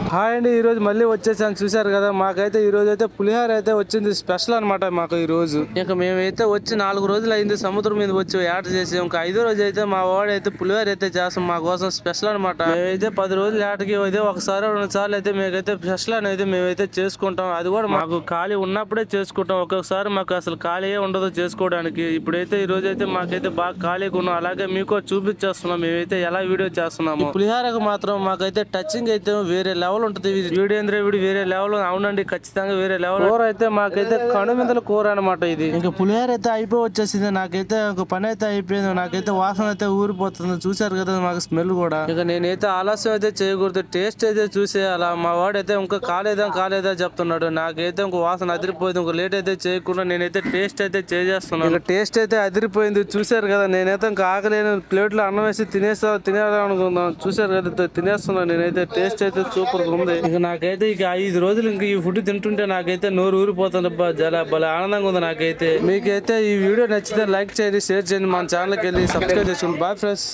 Hi అండి, ఈ రోజు మళ్ళీ వచ్చేసాను. చూసారు కదా, మాకైతే ఈ రోజు అయితే పులిహోర అయితే వచ్చింది. స్పెషల్ అనమాట మాకు ఈ రోజు. ఇంకా మేమైతే వచ్చి 4 రోజులు అయింది సముద్రం మీద వచ్చి యాట చేసి. ఇంకా 5వ రోజు అయితే మా వాడు అయితే పులిహోర అయితే చేస్తాం మా కోసం స్పెషల్ అనమాట. మేమైతే 10 రోజులు యాటకి అయితే ఒకసారి 2 సార్లు అయితే మేమైతే స్పెషల్ అనేది మేమైతే చేసుకుంటాం. అది కూడా మాకు ఖాళీ ఉన్నప్పుడే చేసుకుంటాం. ఒక్కొక్కసారి మాకు అసలు ఖాళీ ఉండదు చేసుకోవడానికి. ఇప్పుడైతే ఈ రోజు అయితే మాకైతే బాగా ఖాళీగా ఉన్నాం. అలాగే మీకు చూపించేస్తున్నాం మేమైతే ఎలా వీడియో చేస్తున్నాము. పులిహోరకు మాత్రం మాకైతే టచింగ్ అయితే వేరే లెవెల్ ఉంటది. వీడియో వేరే లెవెల్. అవునండి, ఖచ్చితంగా వేరే లెవెల్. కూర అయితే మాకైతే కనుమిందల కూర అనమాట ఇది. ఇంకా పులిహోర అయితే అయిపోయి వచ్చేసింది. నాకైతే ఒక పని అయితే అయిపోయింది. నాకైతే వాసన అయితే ఊరిపోతుంది. చూసారు కదా మాకు స్మెల్ కూడా. ఇక నేనైతే ఆలస్యం అయితే చేయకూడదు. టేస్ట్ అయితే చూసేయాలా. మా వాడైతే ఇంకా కాలేదా చెప్తున్నాడు. నాకైతే ఇంకో వాసన అదిరిపోయింది. ఇంకో లేట్ అయితే చేయకుండా నేనైతే టేస్ట్ అయితే చేస్తున్నాను. ఇక టేస్ట్ అయితే అదిరిపోయింది. చూసారు కదా, నేనైతే ఇంకా ఆకలేని ప్లేట్ లో అన్నం వేసి తినేయాలనుకుందాం. చూసారు కదా, తినేస్తున్నాను. నేనైతే టేస్ట్ అయితే సూపర్ ఉంది. ఇక నాకైతే ఇక 5 రోజులు ఇంక ఈ ఫుడ్ తింటుంటే నాకైతే నోరు ఊరిపోతుంది. భలే ఆనందంగా ఉంది నాకైతే. మీకైతే ఈ వీడియో నచ్చితే లైక్ చేయండి, షేర్ చేయండి, మన ఛానల్కి వెళ్ళి సబ్స్క్రైబ్ చేసుకోండి. Bye friends.